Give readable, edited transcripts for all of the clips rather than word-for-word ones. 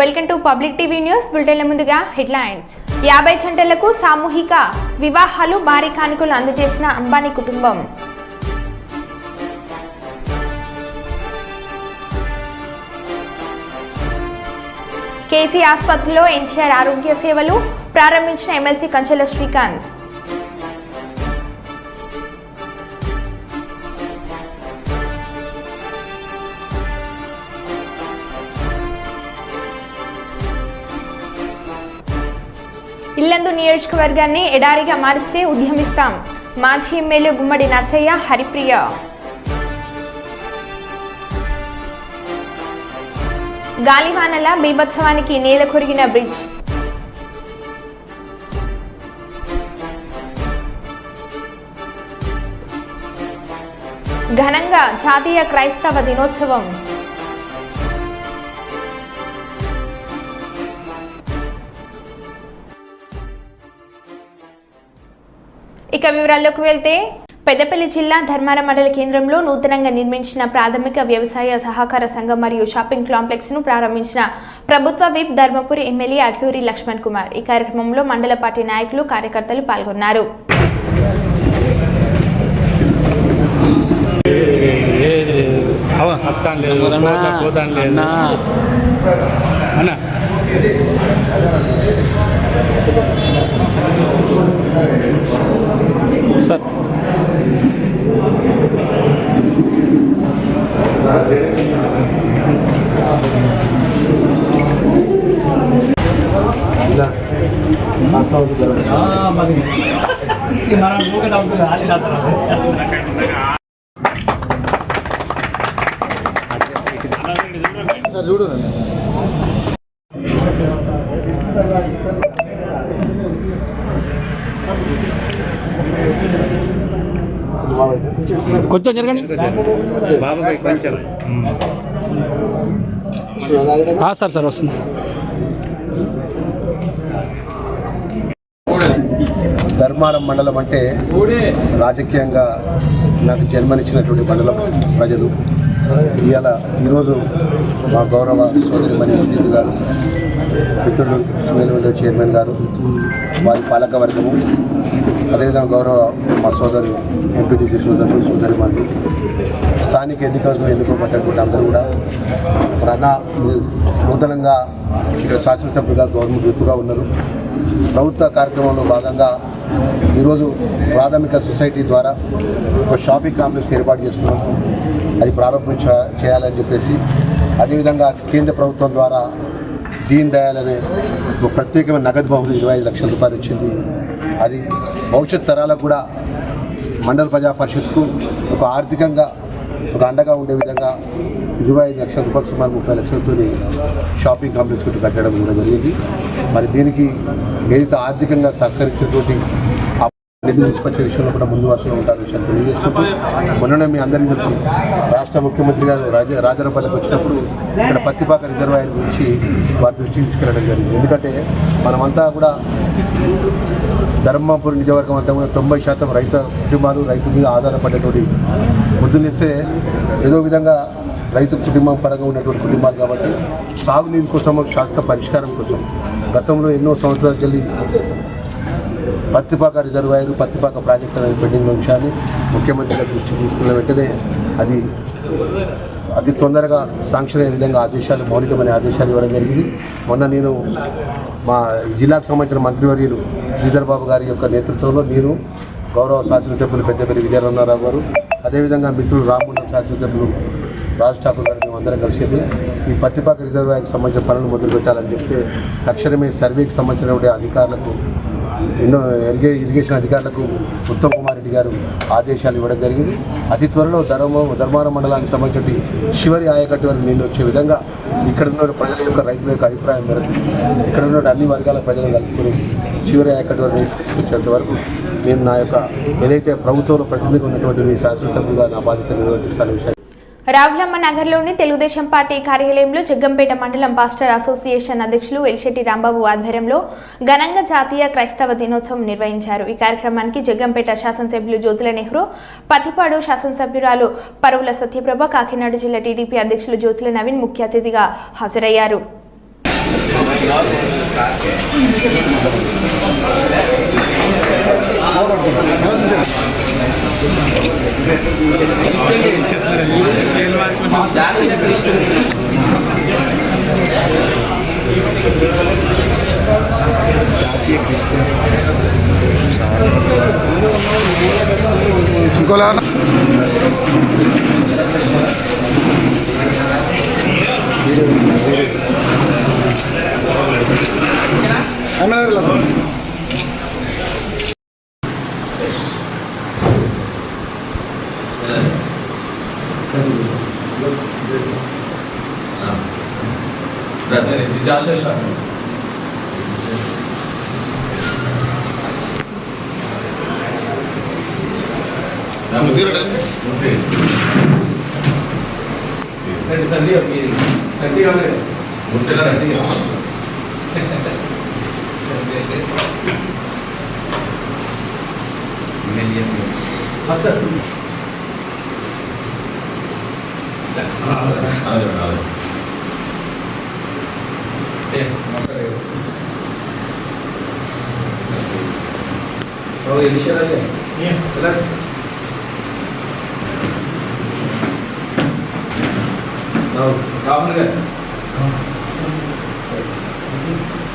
Welcome to public TV news. బులెటిన్ల ముందుగా headlines. 50 జంటలకు సామూహిక వివాహాలు, భారీ కానుకలు అందజేసిన అంబానీ కుటుంబం. కేసీ ఆసుపత్రిలో ఎన్టీఆర్ ఆరోగ్య సేవలు ప్రారంభించిన ఎమ్మెల్సీ కంచెల శ్రీకాంత్. ఇల్లందు నియోజకవర్గాన్ని ఎడారిగా మారిస్తే ఉద్యమిస్తాం. మాజీ ఎమ్మెల్యే గుమ్మడి నర్సయ్య, హరిప్రియ. గాలివానల బీభత్సవానికి నేల కొరిగిన బ్రిడ్జ్. ఘనంగా జాతీయ క్రైస్తవ దినోత్సవం. ఇక వివరాల్లోకి వెళ్తే, పెద్దపల్లి జిల్లా ధర్మారం మండల కేంద్రంలో నూతనంగా నిర్మించిన ప్రాథమిక వ్యవసాయ సహకార సంఘం మరియు షాపింగ్ కాంప్లెక్స్ ను ప్రారంభించిన ప్రభుత్వ విప్ ధర్మపురి ఎమ్మెల్యే అట్లూరి లక్ష్మణ్ కుమార్. ఈ కార్యక్రమంలో మండల పార్టీ నాయకులు, కార్యకర్తలు పాల్గొన్నారు. సార్ చూడు కొంచెం జరగండి సార్. సార్ వస్తుంది. ధర్మారం మండలం అంటే రాజకీయంగా నాకు జన్మనిచ్చినటువంటి మండలం ప్రజలు. ఈరోజు మా గౌరవ సోదరి మరియు గారు, మిత్రుడు స్మేల్ విండో చైర్మన్ గారు, వారి పాలక వర్గము, అదేవిధంగా గౌరవ మా సోదరు ఎంపీటీసీ సోదరులు, సోదరి మంత్రులు, స్థానిక ఎన్నికలకు ఎన్నుకోబడ్డటువంటి అందరూ కూడా నూతనంగా ఇక్కడ శాసనసభ్యులుగా గవర్నమెంట్ విప్పుగా ఉన్నారు. ప్రభుత్వ కార్యక్రమంలో భాగంగా ఈరోజు ప్రాథమిక సొసైటీ ద్వారా ఒక షాపింగ్ కాంప్లెక్స్ ఏర్పాటు చేసుకున్నాం. అది ప్రారంభం చేయాలని చెప్పేసి, అదేవిధంగా కేంద్ర ప్రభుత్వం ద్వారా దీన్ దయాల్ అనే ఒక ప్రత్యేకమైన నగదు బహుమతి 25 లక్షల రూపాయలు ఇచ్చింది. అది భవిష్యత్ తరాలకు కూడా మండల ప్రజా పరిషత్కు ఒక ఆర్థికంగా ఒక అండగా ఉండే విధంగా 25 లక్షల రూపాయలు, సుమారు 30 లక్షలతో షాపింగ్ కాంప్లెక్స్ కట్టడం కూడా జరిగింది. మరి దీనికి ఏదైతే ఆర్థికంగా సహకరించినటువంటి నిధులు తీసుకొచ్చే విషయంలో కూడా ముందు వరుసలో ఉంటారు విషయాన్ని తెలియజేసుకుంటూ, మొన్ననే మీ అందరికీ తెలుసు, రాష్ట్ర ముఖ్యమంత్రి గారు రాజనపల్లికి వచ్చినప్పుడు ఇక్కడ పత్తిపాక రిజర్వాయర్ గురించి వారి దృష్టికి తీసుకెళ్ళడం జరిగింది. ఎందుకంటే మనమంతా కూడా ధర్మపురి నియోజకవర్గం అంతా కూడా 90% రైతు కుటుంబాలు, రైతు మీద ఆధారపడేటువంటి ముద్దునిస్తే ఏదో విధంగా రైతు కుటుంబం పరంగా ఉన్నటువంటి కుటుంబాలు కాబట్టి సాగునీరు కోసం, శాస్త్ర పరిష్కారం కోసం గతంలో ఎన్నో సంవత్సరాలు చెల్లి పత్తిపాక రిజర్వాయర్, పత్తిపాక ప్రాజెక్టు అనేది పెండింగ్లో విషయాన్ని ముఖ్యమంత్రి గారి దృష్టికి తీసుకున్న వెంటనే అది అతి తొందరగా శాంక్షన్ అయ్యే విధంగా ఆదేశాలు, మౌలికమైన ఆదేశాలు ఇవ్వడం జరిగింది. మొన్న నేను మా జిల్లాకు సంబంధించిన మంత్రివర్యులు శ్రీధర్ బాబు గారి యొక్క నేతృత్వంలో నేను, గౌరవ శాసనసభ్యులు పెద్దపల్లి విజయరమణారావు గారు, అదేవిధంగా మిత్రులు రామగుండం శాసనసభ్యులు రాజ్ ఠాకూర్ గారు మేము అందరం కలిసి ఈ పత్తిపాక రిజర్వాయర్కి సంబంధించిన పనులు మొదలు పెట్టాలని చెప్తే తక్షణమే సర్వేకి సంబంధించినటువంటి అధికారులకు, ఎన్నో ఇరిగేషన్ అధికారులకు ఉత్తమ్ కుమార్ రెడ్డి గారు ఆదేశాలు ఇవ్వడం జరిగింది. అతి త్వరలో ధర్మారం మండలానికి సంబంధించి చివరి ఆయకట్టు వరకు నీళ్ళు వచ్చే విధంగా ఇక్కడ ఉన్న ప్రజల యొక్క, రైతుల యొక్క అభిప్రాయం మేరకు ఇక్కడ ఉన్న అన్ని వర్గాల ప్రజలను కలుపుకొని చివరి ఆయకట్టు వరకు నీళ్ళు తీసుకొచ్చేంత వరకు నేను నా యొక్క ఏదైతే ప్రభుత్వంలో ప్రతినిధిగా ఉన్నటువంటి మీ శాసనసభ్యులుగా నా బాధ్యత నిర్వర్తిస్తాను విషయం. రావులమ్మ నగర్లోని తెలుగుదేశం పార్టీ కార్యాలయంలో జగ్గంపేట మండలం పాస్టర్ అసోసియేషన్ అధ్యక్షులు ఎలిశెట్టి రాంబాబు ఆధ్వర్యంలో ఘనంగా జాతీయ క్రైస్తవ దినోత్సవం నిర్వహించారు. ఈ కార్యక్రమానికి జగ్గంపేట శాసనసభ్యులు జ్యోతుల నెహ్రూ, పతిపాడు శాసనసభ్యురాలు పరువుల సత్యప్రభ, కాకినాడ జిల్లా టీడీపీ అధ్యక్షులు జ్యోతుల నవీన్ ముఖ్య అతిథిగా హాజరయ్యారు. ఇంకోలా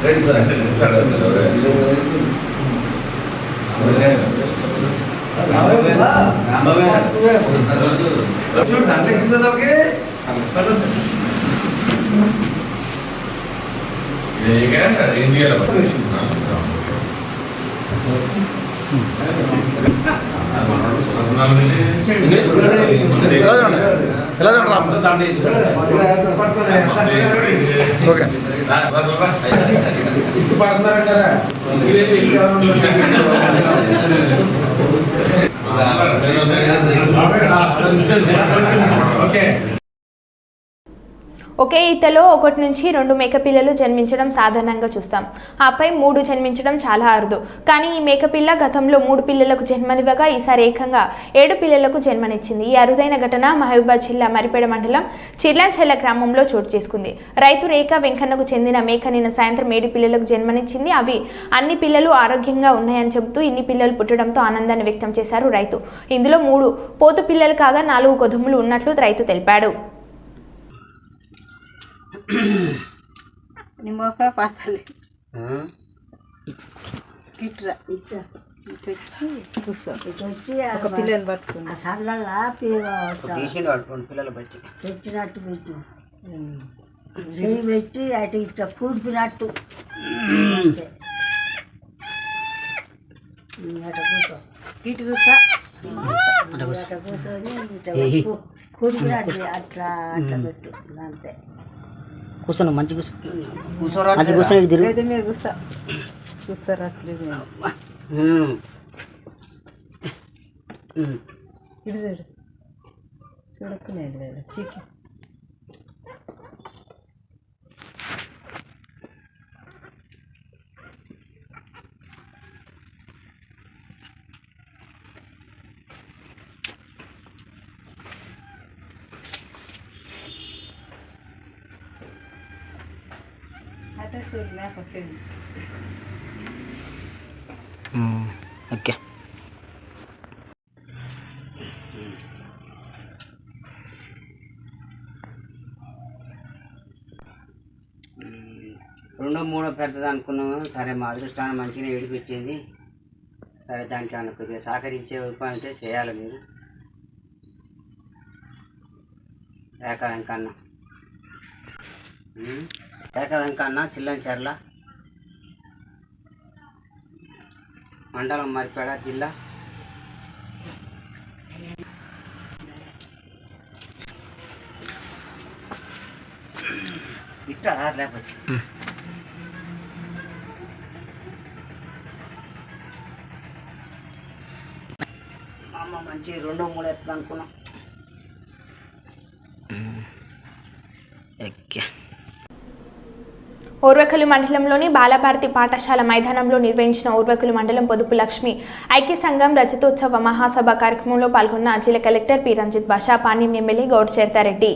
రెడీ సార్ సిగ్గుపడుతున్నారంటారా ఓకే. ఒకే ఈతలో 1 నుంచి 2 మేకపిల్లలు జన్మించడం సాధారణంగా చూస్తాం. ఆపై 3 జన్మించడం చాలా అరుదు. కానీ ఈ మేకపిల్ల గతంలో 3 పిల్లలకు జన్మనివ్వగా ఈసారి ఏకంగా 7 పిల్లలకు జన్మనిచ్చింది. ఈ అరుదైన ఘటన మహబూబాబాద్ జిల్లా మరిపేడ మండలం చిర్లంచెల్ల గ్రామంలో చోటు చేసుకుంది. రైతు రేఖ వెంకన్నకు చెందిన మేక నిన్న సాయంత్రం 7 పిల్లలకు జన్మనిచ్చింది. అవి అన్ని పిల్లలు ఆరోగ్యంగా ఉన్నాయని చెబుతూ ఇన్ని పిల్లలు పుట్టడంతో ఆనందాన్ని వ్యక్తం చేశారు రైతు. ఇందులో 3 పోతు పిల్లలు కాగా 4 గొదుములు ఉన్నట్లు రైతు తెలిపాడు. నిమ్మక పాటలే ఇట్లా ఇట్లా ఇటు వచ్చి కూర్చో ఇటు వచ్చి ఒక పిల్లని పట్టుకుని సరళగా పట్టుకోండి పిల్లలు బట్టి పెట్టినట్టు పెట్టి చెయ్యి పెట్టి అటు ఇట్లా కూడిపినట్టు అట్లా కూర్చో ఇటు కూర్చో అట్లా కూర్చొని ఇట్లా కూడిపినట్టు అట్లా అట్లా పెట్టు అంతే. కూర్చోను మంచి మంచి కూర్చొని తిరుగు మీద కూర్చో కూర్చోరు అట్లేదు ఇటు చూడు చూడక్కునేది లేదు చీకి ఓకే. రెండో మూడో పెడతాది అనుకున్నాము. సరే మా అదృష్టాన్ని మంచిగా విడిపించింది. సరే దానికి ఏమన్నా కొద్దిగా సహకరించే ఉపాయం అంటే చేయాలి మీరు. రేఖ వెంకన్న చిల్లంచెర్ల మండలం మరిపేడ జిల్లా. ఇట్లా లేకపోతే మా అమ్మ మంచి 2 3 ఎత్తుంది అనుకున్నాం. ఓకే. ఓర్వకలు మండలంలోని బాలభారతి పాఠశాల మైదానంలో నిర్వహించిన ఓర్వకలు మండలం పొదుపు లక్ష్మి ఐక్య సంఘం రజతోత్సవ మహాసభ కార్యక్రమంలో పాల్గొన్న జిల్లా కలెక్టర్ పి రంజిత్ బాషా, పాణ్యం ఎమ్మెల్యే గౌడ్ చేర్తారెడ్డి.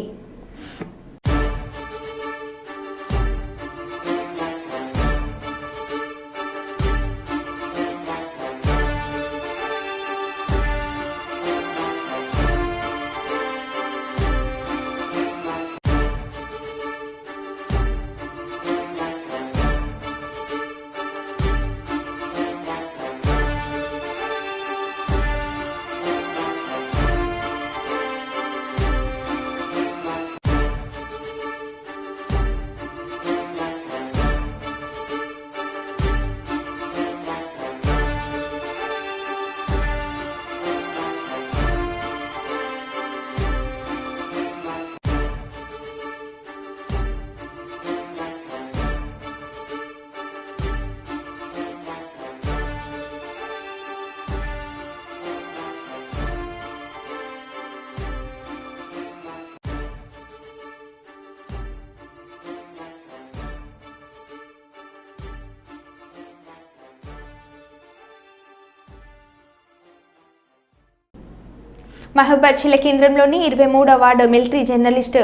మహబూబాద్ జిల్లా కేంద్రంలోని 23వ వార్డు మిలిటరీ జర్నలిస్ట్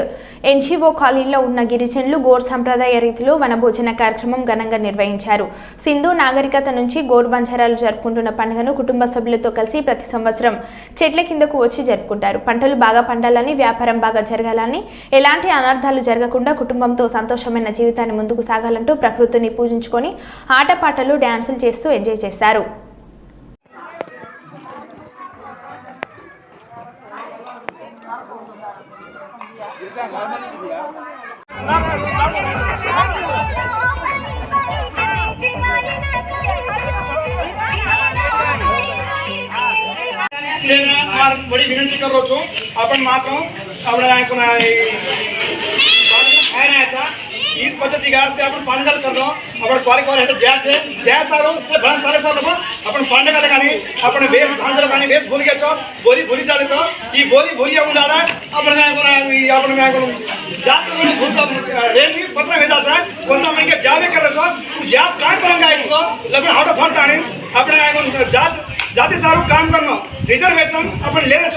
ఎన్జీఓ కాలనీలో ఉన్న గిరిజనులు గోర్ సంప్రదాయ రీతిలో వనభోజన కార్యక్రమం ఘనంగా నిర్వహించారు. సింధు నాగరికత నుంచి గోర్ బంజారాలు జరుపుకుంటున్న పండుగను కుటుంబ సభ్యులతో కలిసి ప్రతి సంవత్సరం చెట్ల కిందకు వచ్చి జరుపుకుంటారు. పంటలు బాగా పండాలని, వ్యాపారం బాగా జరగాలని, ఎలాంటి అనర్థాలు జరగకుండా కుటుంబంతో సంతోషమైన జీవితాన్ని ముందుకు సాగాలంటూ ప్రకృతిని పూజించుకొని ఆటపాటలు, డ్యాన్సులు చేస్తూ ఎంజాయ్ చేస్తారు. बड़ी विनंती कर रहा हूँ अपन मात्र इस पद्धति से अपन पंडल कर लो अपन क्वालिफाई है जय सारो से भन सारे साल अपन पंडल కానీ अपन वेश भांजल కానీ वेश भूल गए बोरी भूली डाले तो ये बोरी भूली उंडारा अपन अपन जात में भूलता रेल भी पत्र भेजा था कोणता मैं के जावे कर रहा जात काय करेंगे इसको लेकिन हाउ टू फंड आने अपन जात जाति सारू काम करना रिजर्वेशन अपन ले रहे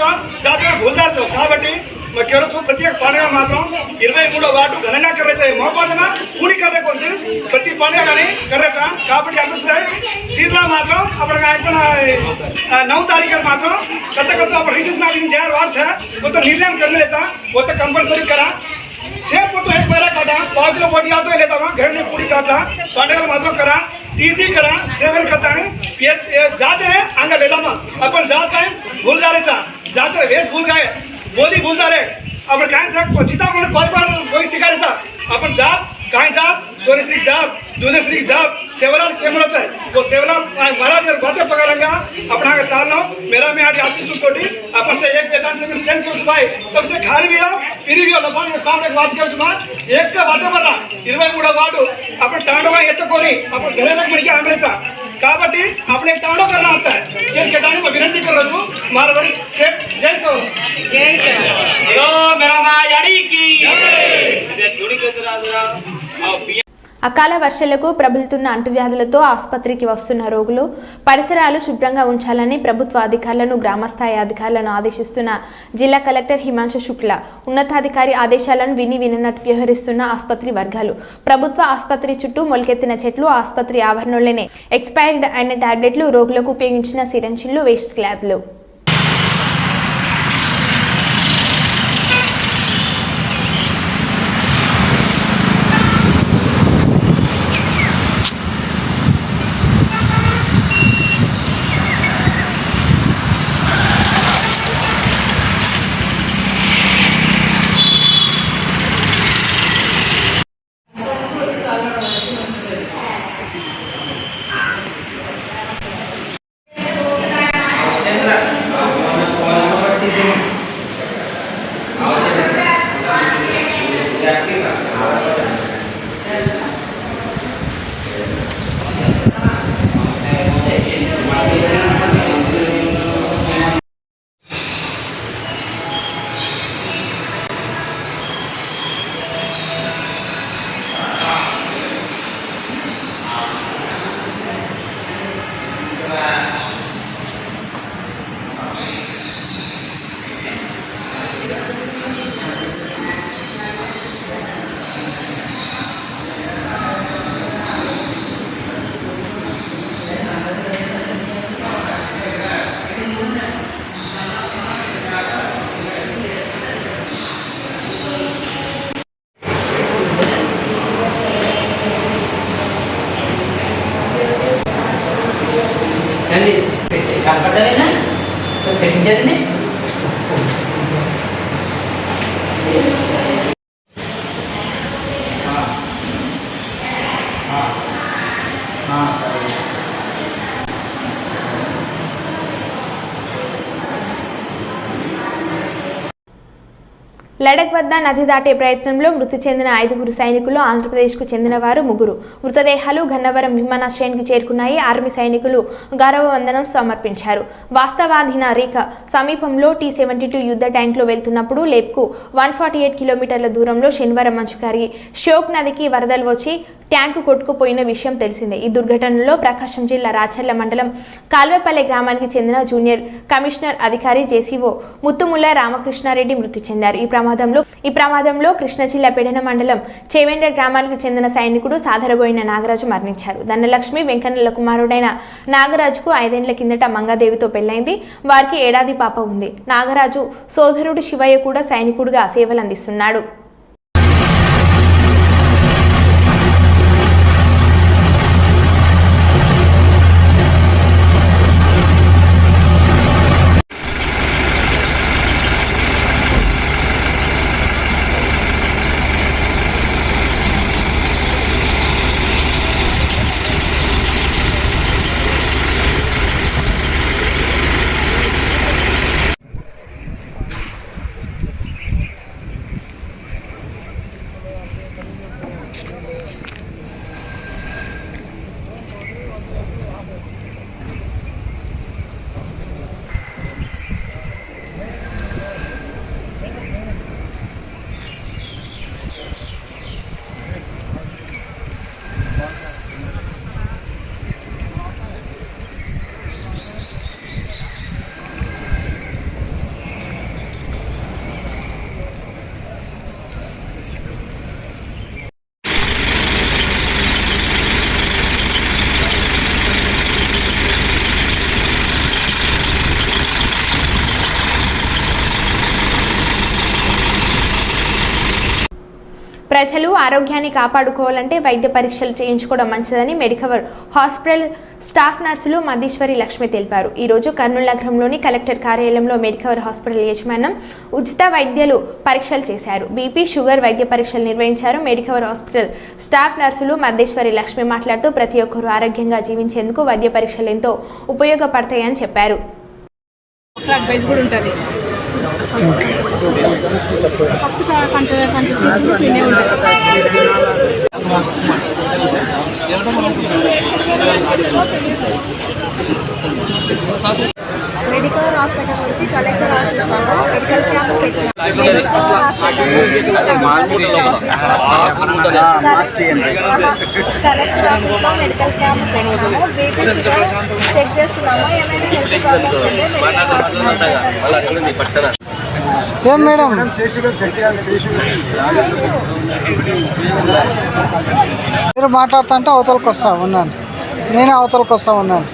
जात में भूल जाते కాబట్టి प्रत्येक पंडग मात्र 23వ वार्ड घनना कर रहे मोहपादना पूरी कर रहे प्रति पंडग कर रहे सीधा मात्र अपन 9 तारीख मात्र कत अपन रिसेप्शन जय वार्ड है वो तो निर्णय कर लेता वो तो कंपलसरी करा सेफ को तो एक पैरा काटा 5 किलो बोटी आता लेता वहाँ घर में पूरी काटा पंडग मात्र करा टीजी करा सेवन करता है जाते हैं आगे लेता अपन जाते हैं भूल जा रहे जाते वेश भूल गए बोली भूल जा रहे अपन काय चिता कोई सिखा रहे अपन जात काय जात सोरेश्री जात दूधश्री जात सेवलाल केमल है वो सेवलाल महाराज बातें पकड़ेंगे अपना के चालना मेरा में आज आशीष तोटी अपन से एक वेतन से सेंड कर भाई तब से खाली भी हो फिर भी हो लसान के सामने बात कर चुका एक का बातें बना 23వ वार्ड अपन टांडवा एत्तुकोनी अपन घरे तक मणि आमेचा కాబట్టి अपने टांडो करना आता है ये केटानी में विनती कर रहा हूं मारा बड़ी सेठ जय सो यो मेरा मायाड़ी की जय जोड़ी के राजा అకాల వర్షాలకు ప్రబలుతున్న అంటువ్యాధులతో ఆసుపత్రికి వస్తున్న రోగులు పరిసరాలు శుభ్రంగా ఉంచాలని ప్రభుత్వ అధికారులను, గ్రామస్థాయి అధికారులను ఆదేశిస్తున్న జిల్లా కలెక్టర్ హిమాంశు శుక్లా. ఉన్నతాధికారి ఆదేశాలను విని విననట్టు వ్యవహరిస్తున్న ఆసుపత్రి వర్గాలు. ప్రభుత్వ ఆసుపత్రి చుట్టూ మొలకెత్తిన చెట్లు, ఆసుపత్రి ఆవరణలోనే ఎక్స్పైర్డ్ అయిన టాబ్లెట్లు, రోగులకు ఉపయోగించిన సిరంజిలు, వేస్ట్ క్లాత్లు. కనపడ్డారేనా పెట్టించారండి లడక్ వద్ద నది దాటే ప్రయత్నంలో మృతి చెందిన 5 సైనికులు ఆంధ్రప్రదేశ్కు చెందిన వారు 3. మృతదేహాలు గన్నవరం విమానాశ్రయానికి చేరుకున్నాయి. ఆర్మీ సైనికులు గౌరవ వందనం సమర్పించారు. వాస్తవాధీన రేఖ సమీపంలో T-72 యుద్ధ ట్యాంక్లో వెళ్తున్నప్పుడు లేప్కు 148 కిలోమీటర్ల దూరంలో శనివారం మంచు కరిగి షోక్ నదికి వరదలు వచ్చి ట్యాంకు కొట్టుకుపోయిన విషయం తెలిసిందే. ఈ దుర్ఘటనలో ప్రకాశం జిల్లా రాచర్ల మండలం కాల్వపల్లె గ్రామానికి చెందిన జూనియర్ కమిషనర్ అధికారి జేసీఓ ముత్తుముల్ల రామకృష్ణారెడ్డి మృతి చెందారు. ఈ ప్రమాదంలో కృష్ణా జిల్లా పెడన మండలం చేవెండ్ర గ్రామానికి చెందిన సైనికుడు సాదరబోయిన నాగరాజు మరణించారు. ధనలక్ష్మి వెంకన్నల కుమారుడైన నాగరాజుకు 5 ఏళ్ల కిందట మంగాదేవితో పెళ్లైంది. వారికి ఏడాది పాప ఉంది. నాగరాజు సోదరుడు శివయ్య కూడా సైనికుడిగా సేవలు అందిస్తున్నాడు. ప్రజలు ఆరోగ్యాన్ని కాపాడుకోవాలంటే వైద్య పరీక్షలు చేయించుకోవడం మంచిదని మెడికవర్ హాస్పిటల్ స్టాఫ్ నర్సులు మధీశ్వరి లక్ష్మి తెలిపారు. ఈ రోజు కర్నూలు నగరంలోని కలెక్టర్ కార్యాలయంలో మెడికవర్ హాస్పిటల్ యజమానం ఉచిత వైద్యులు పరీక్షలు చేశారు. బీపీ, షుగర్ వైద్య పరీక్షలు నిర్వహించారు. మెడికవర్ హాస్పిటల్ స్టాఫ్ నర్సులు మధీశ్వరి లక్ష్మి మాట్లాడుతూ ప్రతి ఒక్కరూ ఆరోగ్యంగా జీవించేందుకు వైద్య పరీక్షలు ఎంతో ఉపయోగపడతాయని చెప్పారు. అడ్వైస్ కూడా ఉంటుంది. ఫస్ట్ ఫ్రీనే ఉంటుంది. మెడికల్ హాస్పిటల్ నుంచి కలెక్టర్ ఆఫీస్ మెడికల్ క్యాంప్ పెట్టినాం. మెడికల్ హాస్పిటల్ నుంచి కలెక్టర్ ఆఫీస్లో మెడికల్ క్యాంప్ పెట్టినాము. బీపీ షుగర్ చెక్ చేస్తున్నాము. ఏమైనా హెల్త్ ప్రాబ్లమ్స్ ఉంటే ఏం మేడం మీరు మాట్లాడుతుంటే అవతలకి వస్తా ఉన్నాను, నేనే అవతలకి వస్తా ఉన్నాను.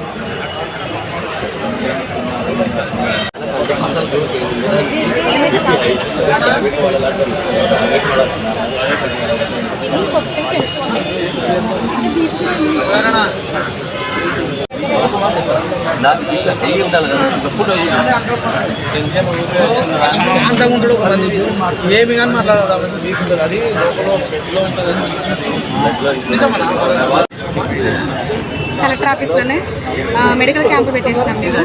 ఏమి కానీ మాట్లాడాలి. కలెక్టర్ ఆఫీస్లోనే మెడికల్ క్యాంప్ పెట్టేసినాం. మేము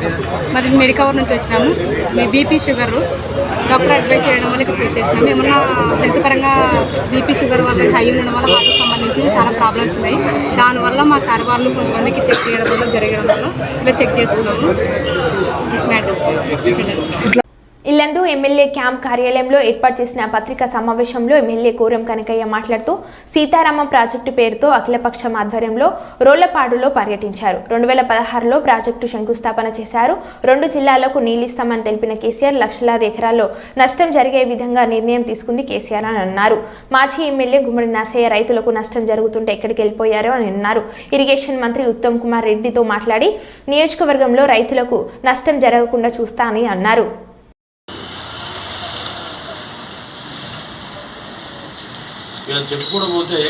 మరి మెడికవర్ నుంచి వచ్చినాము. మీ బీపీ షుగర్ డాక్టర్ అడ్వైజ్ చేయడం వల్ల ఇక్కడికి వచ్చేసినాము. ఏమన్నా హెల్త్ పరంగా బీపీ షుగర్ వల్ల హై ఉండడం వల్ల వాటికి సంబంధించి చాలా ప్రాబ్లమ్స్ ఉన్నాయి. దానివల్ల మా సార్ వాళ్ళు కొంతమందికి చెక్ చేయడం వల్ల జరగడం వల్ల ఇలా చెక్ చేస్తున్నాము. ఇల్లందు ఎమ్మెల్యే క్యాంప్ కార్యాలయంలో ఏర్పాటు చేసిన పత్రికా సమావేశంలో ఎమ్మెల్యే కోరం కనకయ్య మాట్లాడుతూ సీతారామం ప్రాజెక్టు పేరుతో అఖిలపక్షం ఆధ్వర్యంలో రోళ్లపాడులో పర్యటించారు. 2016లో ప్రాజెక్టు శంకుస్థాపన చేశారు. 2 జిల్లాలకు నీళ్లిస్తామని తెలిపిన కేసీఆర్ లక్షలాది ఎకరాల్లో నష్టం జరిగే విధంగా నిర్ణయం తీసుకుంది కేసీఆర్ అని అన్నారు. మాజీ ఎమ్మెల్యే గుమ్మడి నర్సయ్య రైతులకు నష్టం జరుగుతుంటే ఎక్కడికి వెళ్ళిపోయారో అని అన్నారు. ఇరిగేషన్ మంత్రి ఉత్తమ్ కుమార్ రెడ్డితో మాట్లాడి నియోజకవర్గంలో రైతులకు నష్టం జరగకుండా చూస్తా అని అన్నారు. ఇలా చెప్పుకుంటూ పోతే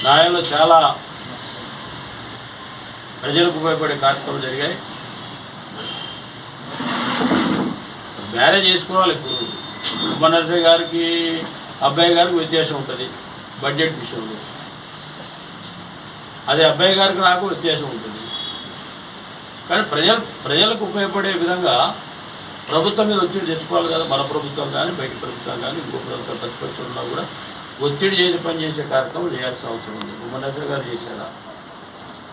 న్యాయంలో చాలా ప్రజలకు ఉపయోగపడే కార్యక్రమాలు జరిగాయి. మ్యారేజ్ చేసుకోవాలి. ఇప్పుడు ఉమ్మనర్సే గారికి అబ్బాయి గారికి వ్యత్యాసం ఉంటుంది బడ్జెట్ విషయంలో. అదే అబ్బాయి గారికి నాకు వ్యత్యాసం ఉంటుంది. కానీ ప్రజలకు ఉపయోగపడే విధంగా ప్రభుత్వం మీద ఒత్తిడి తెచ్చుకోవాలి కదా. మన ప్రభుత్వం కానీ బయట ప్రభుత్వం కానీ ఇంకో ప్రభుత్వం ప్రతిపక్షంలో కూడా ఒత్తిడి చేసి పనిచేసే కార్యక్రమం చేయాల్సిన అవసరం ఉంది. ఉమ్మనర్సే గారు చేశారా?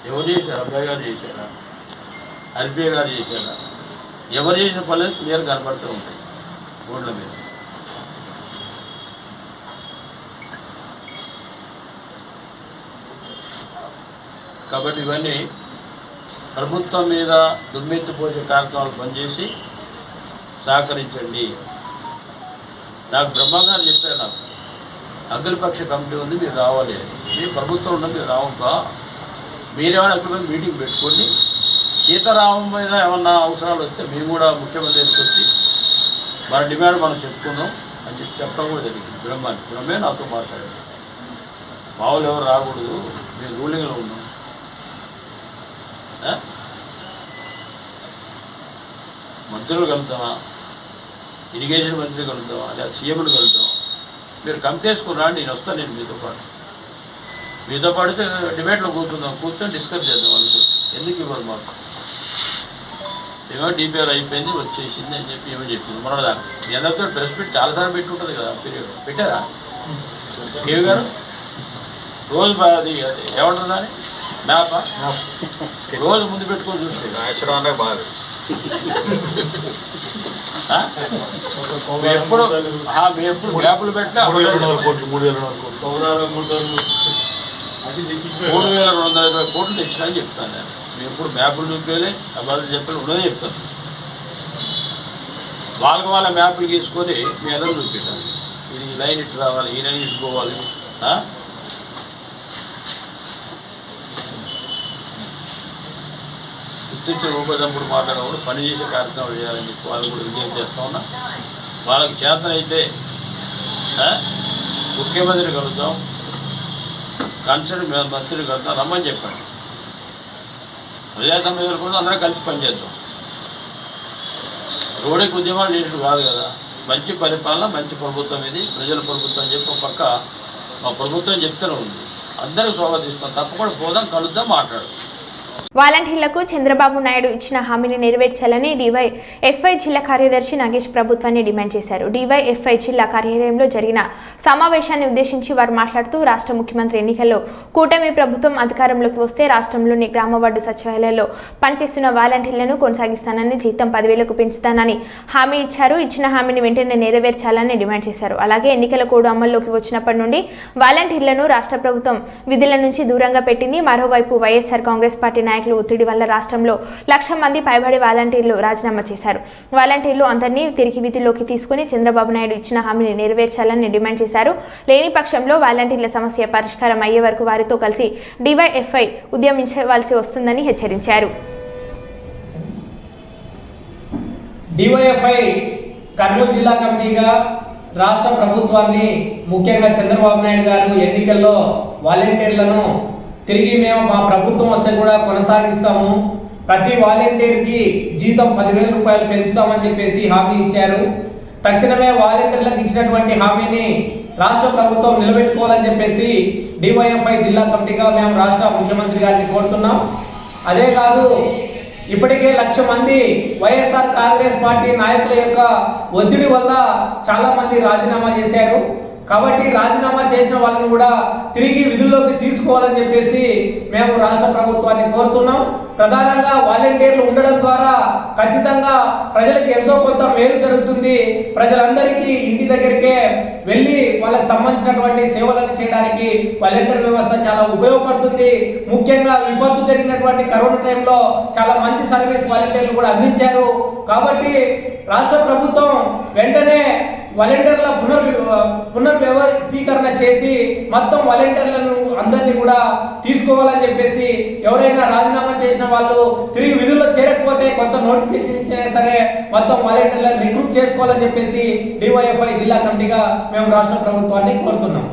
ఎవరు చేశారు? అబ్బాయి గారు చేశారా? హరిప్రియ గారు చేశారా? ఎవరు చేసిన పనులు క్లియర్ కనపడుతూ ఉంటాయి రోడ్ల మీద. కాబట్టి ఇవన్నీ ప్రభుత్వం మీద దుమ్మెత్తిపోసే కార్యక్రమాలు పనిచేసి సహకరించండి. నాకు బ్రహ్మంగారు చెప్పారు, నాకు అగ్నిపక్ష కమిటీ ఉంది, మీరు రావాలి. మీరు ప్రభుత్వం ఉన్నది, మీరు రావుగా, మీరేమైనా అగ్రిమెంట్ మీటింగ్ పెట్టుకోండి. సీతారామం మీద ఏమన్నా అవసరాలు వస్తే మేము కూడా ముఖ్యమంత్రి వచ్చి మన డిమాండ్ మనం చెప్పుకుందాం అని చెప్పడం కూడా జరిగింది. బ్రహ్మే నాతో మాట్లాడారు. మామూలు ఎవరు రాకూడదు, మేము రూలింగ్లో ఉన్నాం. మంత్రులు కలుద్దామా, ఇరిగేషన్ మంత్రి కలుద్దామా, లేదా సీఎంలు కలుద్దామా, మీరు కమిటీ వేసుకుని రాండి, నేను వస్తాను. నేను మీతో పాటు డిబేట్లో కూర్చొని డిస్కస్ చేద్దాం. వాళ్ళతో ఎందుకు ఇవ్వరు మాకు, ఏమో డిపిఆర్ అయిపోయింది వచ్చేసింది అని చెప్పి ఏమో చెప్పింది. మొన్న దాకా మీ అందరితో ప్రెస్ మీట్ చాలాసార్లు పెట్టి ఉంటుంది కదా, పీరియడ్ పెట్టారా కేవీ గారు? రోజు అది ఏమంటుంది అని మ్యాప్ రోజు ముందు పెట్టుకొని చూస్తే ఎప్పుడు మ్యాప్లు పెట్టినా 3,250 కోట్లు తెచ్చినా అని చెప్తాను నేను. మేము ఎప్పుడు మ్యాప్లు చూపేది అబద్ధాలు చెప్పాలి ఉన్నదే చెప్తాను. వాళ్ళ మ్యాప్లు గీసుకొని మీ అందరూ చూపించాలి. ఇది ఈ లైన్ ఇటు రావాలి, ఈ లైన్ ఇట్టుకోవాలి. గుర్తించే రూపదంపుడు మాట్లాడేవాడు పని చేసే కార్యక్రమాలు చేయాలని చెప్పి వాళ్ళు కూడా విజయం చేస్తూ ఉన్నా. వాళ్ళకి చేతనైతే ముఖ్యమంత్రి కలుద్దాం, కన్సర్న్ మంత్రిని కలుద్దాం, రమ్మని చెప్పండి. ప్రజా సమస్యల కోసం అందరం కలిసి పనిచేద్దాం. రోడ్డుకి ఉద్యమాలు చేసినట్టు కాదు కదా. మంచి పరిపాలన, మంచి ప్రభుత్వం, ఇది ప్రజల ప్రభుత్వం అని చెప్పి ఒక పక్క మా ప్రభుత్వం చెప్తూనే ఉంది. అందరూ స్వాగతిస్తాం, తప్పకుండా పోదాం, కలుద్దాం, మాట్లాడదాం. వాలంటీర్లకు చంద్రబాబు నాయుడు ఇచ్చిన హామీని నెరవేర్చాలని డివైఎఫ్ఐ జిల్లా కార్యదర్శి నాగేష్ ప్రభుత్వాన్ని డిమాండ్ చేశారు. డివైఎఫ్ఐ జిల్లా కార్యాలయంలో జరిగిన సమావేశాన్ని ఉద్దేశించి వారు మాట్లాడుతూ రాష్ట్ర ముఖ్యమంత్రి ఎన్నికల్లో కూటమి ప్రభుత్వం అధికారంలోకి వస్తే రాష్ట్రంలోని గ్రామ వార్డు సచివాలయాల్లో పనిచేస్తున్న వాలంటీర్లను కొనసాగిస్తానని, జీతం 10,000కు పెంచుతానని హామీ ఇచ్చారు. ఇచ్చిన హామీని వెంటనే నెరవేర్చాలని డిమాండ్ చేశారు. అలాగే ఎన్నికల కోడ్ అమల్లోకి వచ్చినప్పటి నుండి వాలంటీర్లను రాష్ట్ర ప్రభుత్వం విధుల నుంచి దూరంగా పెట్టింది. మరోవైపు వైఎస్ఆర్ కాంగ్రెస్ పార్టీ నాయకులు ఒత్తిడి వల్ల రాష్ట్రంలో 1,00,000 మంది పైబడి వాలంటీర్లు రాజీనామా చేశారు. వాలంటీర్లు అందరినీ తిరిగి విధుల్లోకి తీసుకుని చంద్రబాబు నాయుడు ఇచ్చిన హామీని నెరవేర్చాలని డిమాండ్ చేశారు. లేని పక్షంలో వాలంటీర్ల సమస్య పరిష్కారం అయ్యే వరకు వారితో కలిసి డివైఎఫ్ఐ ఉద్యమించవలసి వస్తుందని హెచ్చరించారు. డివైఎఫ్ఐ కర్నూలు జిల్లా కమిటీగా రాష్ట్ర ప్రభుత్వాన్ని, ముఖ్యంగా చంద్రబాబు నాయుడు గారు ఎన్నికల్లో వాలంటీర్లను తిరిగి మేము మా ప్రభుత్వం వస్తే కూడా కొనసాగిస్తాము, ప్రతి వాలంటీర్కి జీతం 10,000 రూపాయలు పెంచుతామని చెప్పేసి హామీ ఇచ్చారు. తక్షణమే వాలంటీర్లకు ఇచ్చినటువంటి హామీని రాష్ట్ర ప్రభుత్వం నిలబెట్టుకోవాలని చెప్పేసి డివైఎఫ్ఐ జిల్లా కమిటీగా మేము రాష్ట్ర ముఖ్యమంత్రి గారిని కోరుతున్నాం. అదే కాదు, ఇప్పటికే 1,00,000 మంది వైఎస్ఆర్ కాంగ్రెస్ పార్టీ నాయకుల యొక్క ఒత్తిడి వల్ల చాలా మంది రాజీనామా చేశారు. కాబట్టి రాజీనామా చేసిన వాళ్ళని కూడా తిరిగి విధుల్లోకి తీసుకోవాలని చెప్పేసి మేము రాష్ట్ర ప్రభుత్వాన్ని కోరుతున్నాం. ప్రధానంగా వాలంటీర్లు ఉండడం ద్వారా ఖచ్చితంగా ప్రజలకు ఎంతో కొంత మేలు జరుగుతుంది. ప్రజలందరికీ ఇంటి దగ్గరికే వెళ్ళి వాళ్ళకి సంబంధించినటువంటి సేవలను చేయడానికి వాలంటీర్ వ్యవస్థ చాలా ఉపయోగపడుతుంది. ముఖ్యంగా విపత్తు జరిగినటువంటి కరోనా టైంలో చాలా మంచి సర్వీస్ వాలంటీర్లు కూడా అందించారు. కాబట్టి రాష్ట్ర ప్రభుత్వం వెంటనే వాలంటీర్ల పునర్వ్యవస్థీకరణ చేసి మొత్తం వాలంటీర్లను అందరినీ కూడా తీసుకోవాలని చెప్పేసి, ఎవరైనా రాజీనామా చేసిన వాళ్ళు తిరిగి విధుల్లో చేరకపోతే కొంత నోటిఫికేషన్ ఇచ్చినా సరే మొత్తం వాలంటీర్లను రిక్రూట్ చేసుకోవాలని చెప్పేసి డివైఎఫ్ఐ జిల్లా కమిటీగా మేము రాష్ట్ర ప్రభుత్వాన్ని కోరుతున్నాం.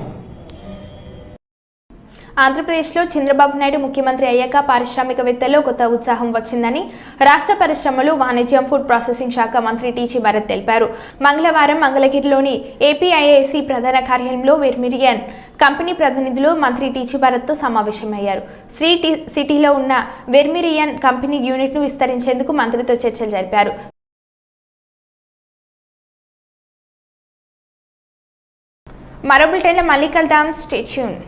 ఆంధ్రప్రదేశ్లో చంద్రబాబు నాయుడు ముఖ్యమంత్రి అయ్యాక పారిశ్రామికవేత్తల్లో కొత్త ఉత్సాహం వచ్చిందని రాష్ట్ర పరిశ్రమలు, వాణిజ్యం, ఫుడ్ ప్రాసెసింగ్ శాఖ మంత్రి టీజీ భరత్ తెలిపారు. మంగళవారం మంగళగిరిలోని ఏపీఐఐసి ప్రధాన కార్యాలయంలో వెర్మిరియన్ కంపెనీ ప్రతినిధులు మంత్రి టీజీ భరత్తో సమావేశమయ్యారు. సిటీలో ఉన్న వెర్మిరియన్ కంపెనీ యూనిట్ను విస్తరించేందుకు మంత్రితో చర్చలు జరిపారు. మరో బులెటిన్లో మళ్ళీ కలుద్దాం. Stay tuned.